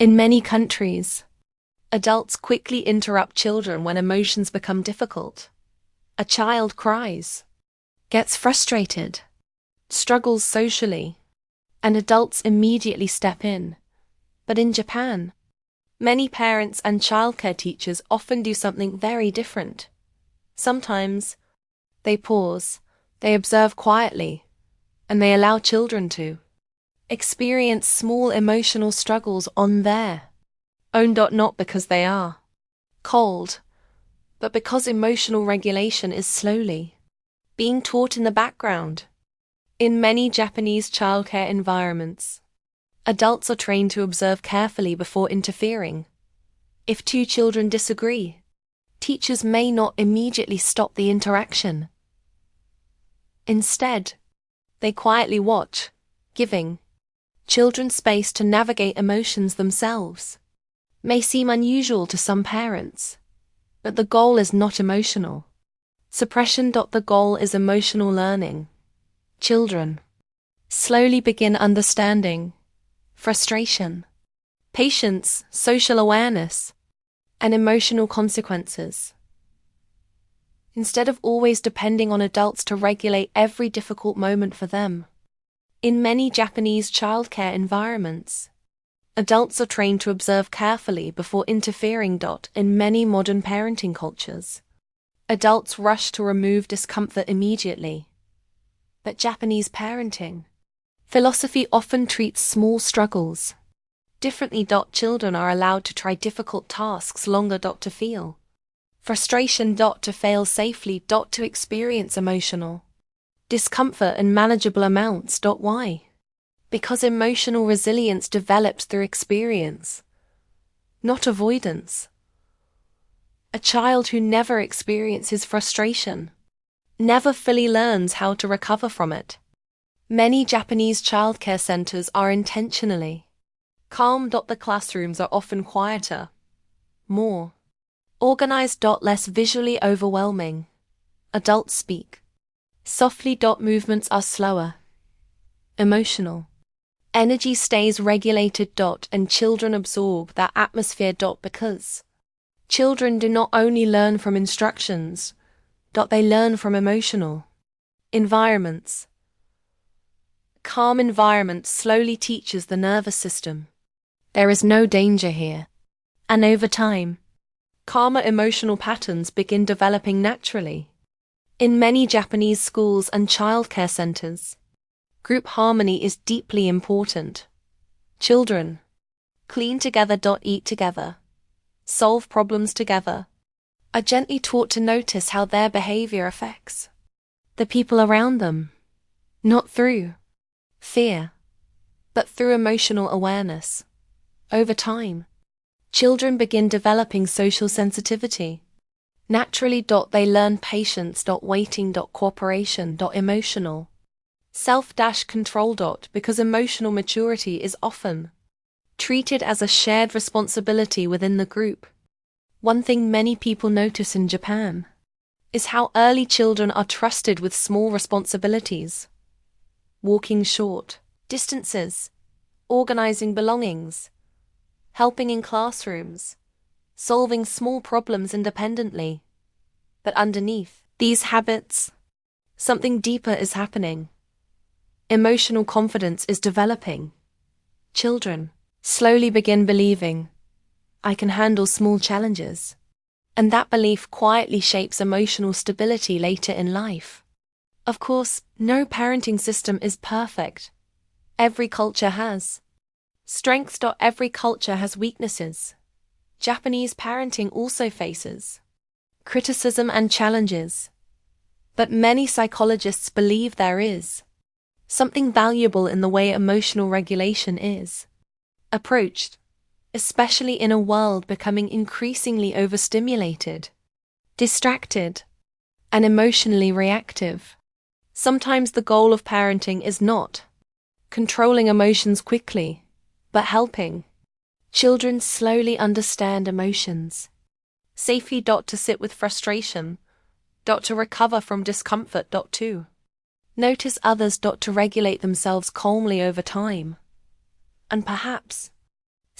In many countries, adults quickly interrupt children when emotions become difficult. A child cries, gets frustrated, struggles socially, and adults immediately step in. But in Japan, many parents and childcare teachers often do something very different. Sometimes, they pause, they observe quietly, and they allow children to experience small emotional struggles on their own. Not because they are cold, but because emotional regulation is slowly being taught in the background. In many Japanese childcare environments, adults are trained to observe carefully before interfering. If two children disagree, teachers may not immediately stop the interaction. Instead, they quietly watch, giving children space to navigate emotions themselves. May seem unusual to some parents, but the goal is not emotional suppression. The goal is emotional learning. Children slowly begin understanding frustration, patience, social awareness, and emotional consequences. Instead of always depending on adults to regulate every difficult moment for them. In many Japanese childcare environments, adults are trained to observe carefully before interfering. In many modern parenting cultures, adults rush to remove discomfort immediately. But Japanese parenting philosophy often treats small struggles differently. Children are allowed to try difficult tasks longer. To feel frustration. To fail safely. To experience emotional discomfort in manageable amounts. Why? Because emotional resilience develops through experience, not avoidance. A child who never experiences frustration never fully learns how to recover from it. Many Japanese childcare centers are intentionally calm. The classrooms are often quieter, more organized. Less visually overwhelming. Adults speak softly. Movements are slower, emotional. Energy stays regulated. And children absorb that atmosphere. Because children do not only learn from instructions, they learn from emotional environments. Calm environment slowly teaches the nervous system there is no danger here. And over time, calmer emotional patterns begin developing naturally. In many Japanese schools and childcare centers, group harmony is deeply important. Children clean together. Eat together, solve problems together, are gently taught to notice how their behavior affects the people around them, not through fear, but through emotional awareness. Over time, children begin developing social sensitivity. Naturally. They learn patience. Waiting. Cooperation. Emotional self-control. Because emotional maturity is often treated as a shared responsibility within the group. One thing many people notice in Japan is how early children are trusted with small responsibilities. Walking short distances, organizing belongings, helping in classrooms, solving small problems independently. But underneath these habits, something deeper is happening. Emotional confidence is developing. Children slowly begin believing, I can handle small challenges. And that belief quietly shapes emotional stability later in life. Of course, no parenting system is perfect. Every culture has strengths. Every culture has weaknesses. Japanese parenting also faces criticism and challenges. But many psychologists believe there is something valuable in the way emotional regulation is approached, especially in a world becoming increasingly overstimulated, distracted, and emotionally reactive. Sometimes the goal of parenting is not controlling emotions quickly, but helping children slowly understand emotions safely. To sit with frustration. To recover from discomfort. To notice others. To regulate themselves calmly over time. And perhaps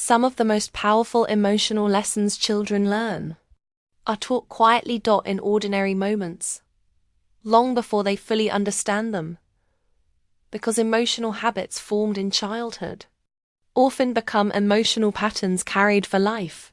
Some of the most powerful emotional lessons children learn are taught quietly in ordinary moments, long before they fully understand them, because emotional habits formed in childhood often become emotional patterns carried for life.